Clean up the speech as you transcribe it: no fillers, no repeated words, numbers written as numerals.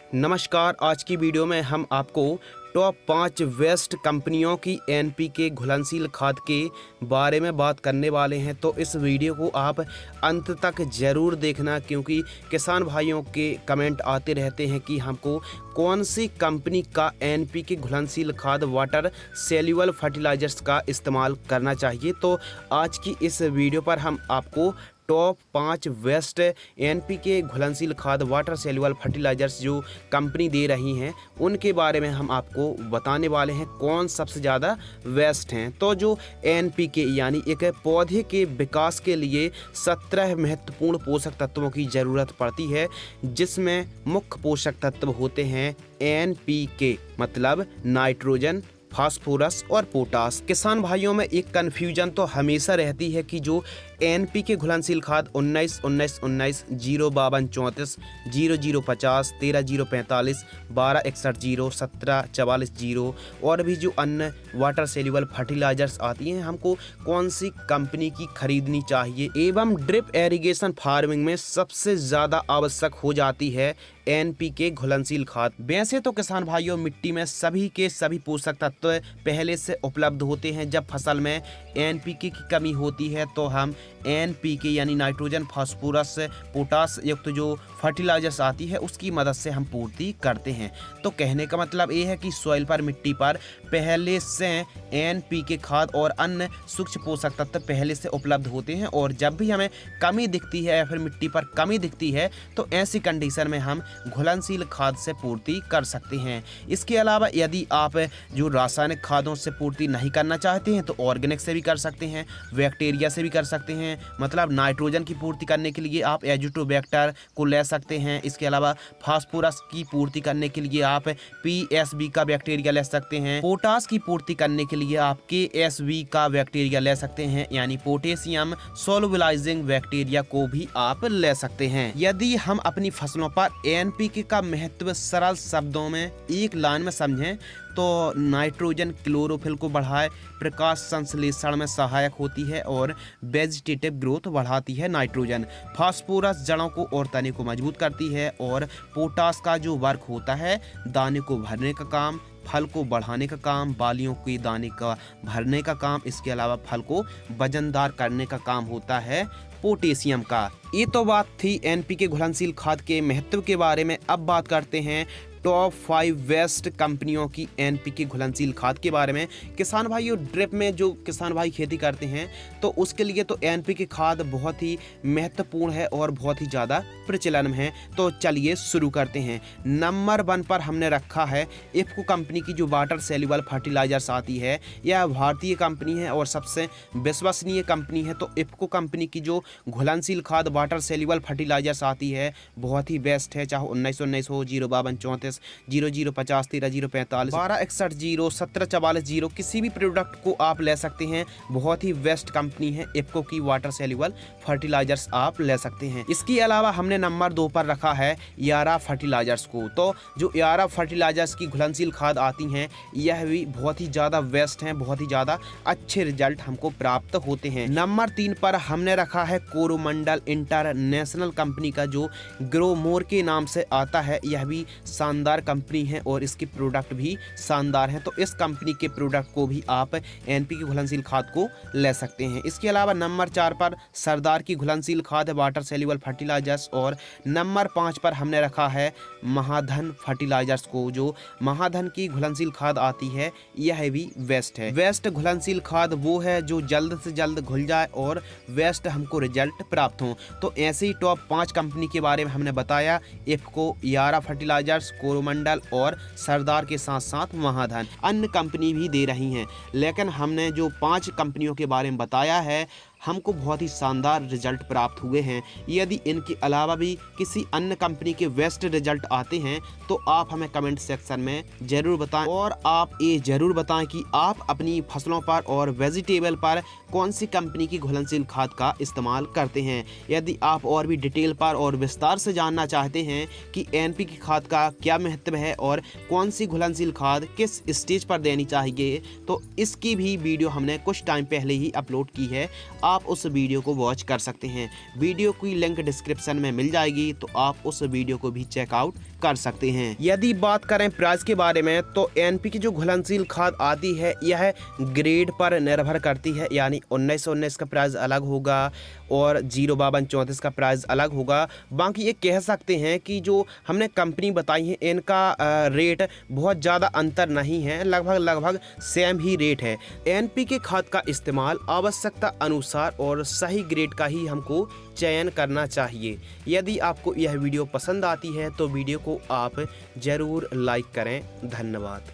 नमस्कार। आज की वीडियो में हम आपको टॉप 5 बेस्ट कंपनियों की एनपीके घुलनशील खाद के बारे में बात करने वाले हैं। तो इस वीडियो को आप अंत तक ज़रूर देखना, क्योंकि किसान भाइयों के कमेंट आते रहते हैं कि हमको कौन सी कंपनी का एनपीके घुलनशील खाद वाटर सेल्यूबल फर्टिलाइजर्स का इस्तेमाल करना चाहिए। तो आज की इस वीडियो पर हम आपको टॉप 5 बेस्ट एनपीके घुलनशील खाद वाटर सेल्यूबल फर्टिलाइजर्स जो कंपनी दे रही हैं उनके बारे में हम आपको बताने वाले हैं कौन सबसे ज़्यादा बेस्ट हैं। तो जो एनपीके यानी एक पौधे के विकास के लिए 17 महत्वपूर्ण पोषक तत्वों की ज़रूरत पड़ती है, जिसमें मुख्य पोषक तत्व होते हैं एनपीके मतलब नाइट्रोजन, फास्फोरस और पोटास। किसान भाइयों में एक कन्फ्यूजन तो हमेशा रहती है कि जो एनपीके घुलनशील खाद 19-19-19, 052-34, 0050, 13-045, 12-61-0, 17-44-0 और भी जो अन्य वाटर सेल्यूबल फर्टिलाइजर्स आती हैं हमको कौन सी कंपनी की खरीदनी चाहिए एवं ड्रिप एरीगेशन फार्मिंग में सबसे ज़्यादा आवश्यक हो जाती है एनपीके घुलनशील खाद। वैसे तो किसान भाइयों मिट्टी में सभी के सभी पोषक तत्व पहले से उपलब्ध होते हैं। जब फसल में एनपीके की कमी होती है तो हम एनपीके यानी नाइट्रोजन, फास्फोरस, पोटास युक्त जो फर्टिलाइजर्स आती है उसकी मदद से हम पूर्ति करते हैं। तो कहने का मतलब ये है कि सॉइल पर मिट्टी पर पहले से एनपीके खाद और अन्य सूक्ष्म पोषक तत्व पहले से उपलब्ध होते हैं, और जब भी हमें कमी दिखती है या फिर मिट्टी पर कमी दिखती है तो ऐसी कंडीशन में हम घुलनशील खाद से पूर्ति कर सकते हैं। इसके अलावा यदि आप जो रासायनिक खादों से पूर्ति नहीं करना चाहते हैं तो ऑर्गेनिक से भी कर सकते हैं, बैक्टीरिया से भी कर सकते हैं। मतलब नाइट्रोजन की पूर्ति करने के लिए आप एजिटोबैक्टर को ले सकते हैं। इसके अलावा फास्फोरस की पूर्ति करने के लिए आप पीएसबी का बैक्टीरिया ले सकते हैं। पोटास की पूर्ति करने के लिए आप केएसबी का बैक्टीरिया ले सकते हैं, यानी पोटेशियम सोलुबलाइजिंग बैक्टीरिया को भी आप ले सकते हैं। यदि हम अपनी फसलों पर एनपीके का महत्व सरल शब्दों में एक लाइन में समझें तो नाइट्रोजन क्लोरोफिल को बढ़ाए, प्रकाश संश्लेषण में सहायक होती है और वेजिटेटिव ग्रोथ बढ़ाती है नाइट्रोजन। फास्फोरस जड़ों को और तने को मजबूत करती है, और पोटास का जो वर्क होता है दाने को भरने का काम, फल को बढ़ाने का काम, बालियों के दाने का भरने का काम, इसके अलावा फल को वजनदार करने का काम होता है पोटेशियम का। ये तो बात थी एनपीके घुलनशील खाद के महत्व के बारे में। अब बात करते हैं टॉप 5 बेस्ट कंपनियों की एनपीके घुलनशील खाद के बारे में। किसान भाइयों ड्रिप में जो किसान भाई खेती करते हैं तो उसके लिए तो एनपीके खाद बहुत ही महत्वपूर्ण है और बहुत ही ज़्यादा प्रचलन में है। तो चलिए शुरू करते हैं। नंबर 1 पर हमने रखा है इफ्को कंपनी की जो वाटर सेल्यूबल फर्टिलाइजर्स आती है। यह भारतीय कंपनी है और सबसे विश्वसनीय कंपनी है। तो इफ्को कंपनी की जो घुलनशील खाद वाटर सेल्यूबल फर्टिलाइजर्स आती है बहुत ही बेस्ट है, चाहे 19-19 हो, 052-34, 0050, 13-045, 12-61-0, 17-44-0 किसी भी प्रोडक्ट को आप ले सकते हैं। बहुत ही बेस्ट कंपनी है इफ्को की वाटर सेल्यूबल फर्टिलाइजर्स आप ले सकते हैं। इसके अलावा हमने नंबर 2 पर रखा है यारा फर्टिलाइजर्स को। तो जो यारा फर्टिलाइजर्स की घुलनशील खाद आती हैं यह भी बहुत ही ज़्यादा बेस्ट हैं, बहुत ही ज़्यादा अच्छे रिजल्ट हमको प्राप्त होते हैं। नंबर 3 पर हमने रखा है कोरोमंडल इंटरनेशनल कंपनी का जो ग्रोमोर के नाम से आता है। यह भी शानदार कंपनी है और इसके प्रोडक्ट भी शानदार हैं। तो इस कंपनी के प्रोडक्ट को भी आप एनपीके घुलनशील खाद को ले सकते हैं। इसके अलावा नंबर 4 पर सरदार की घुलनशील खाद वाटर सेल्यूबल फर्टिलाइजर्स, और नंबर 5 पर हमने रखा है महाधन फर्टिलाइजर्स को। जो महाधन की घुलनशील खाद आती है यह भी बेस्ट है। बेस्ट घुलनशील खाद वो है जो जल्द से जल्द घुल जाए और बेस्ट हमको रिजल्ट प्राप्त हो। तो ऐसे ही टॉप 5 कंपनी के बारे में हमने बताया, इफ्को, यारा फर्टिलाइजर्स, कोरोमंडल और सरदार के साथ साथ महाधन। अन्य कंपनी भी दे रही हैं, लेकिन हमने जो 5 कंपनियों के बारे में बताया है हमको बहुत ही शानदार रिजल्ट प्राप्त हुए हैं। यदि इनके अलावा भी किसी अन्य कंपनी के बेस्ट रिजल्ट आते हैं तो आप हमें कमेंट सेक्शन में ज़रूर बताएं, और आप ये ज़रूर बताएं कि आप अपनी फसलों पर और वेजिटेबल पर कौन सी कंपनी की घुलनशील खाद का इस्तेमाल करते हैं। यदि आप और भी डिटेल पर और विस्तार से जानना चाहते हैं कि एनपीके खाद का क्या महत्व है और कौन सी घुलनशील खाद किस स्टेज पर देनी चाहिए, तो इसकी भी वीडियो हमने कुछ टाइम पहले ही अपलोड की है, आप उस वीडियो को वॉच कर सकते हैं। वीडियो की लिंक डिस्क्रिप्शन में मिल जाएगी, तो आप उस वीडियो को भी चेकआउट कर सकते हैं। यदि बात करें प्राइस के बारे में, तो एनपीके जो घुलनशील खाद आती है यह ग्रेड पर निर्भर करती है, यानी 1919 का प्राइस अलग होगा और 05234 का प्राइस अलग होगा। बाकी ये कह सकते हैं कि जो हमने कंपनी बताई है इनका रेट बहुत ज़्यादा अंतर नहीं है, लगभग सेम ही रेट है। एनपीके खाद का इस्तेमाल आवश्यकता अनुसार और सही ग्रेड का ही हमको चयन करना चाहिए। यदि आपको यह वीडियो पसंद आती है तो वीडियो को आप ज़रूर लाइक करें। धन्यवाद।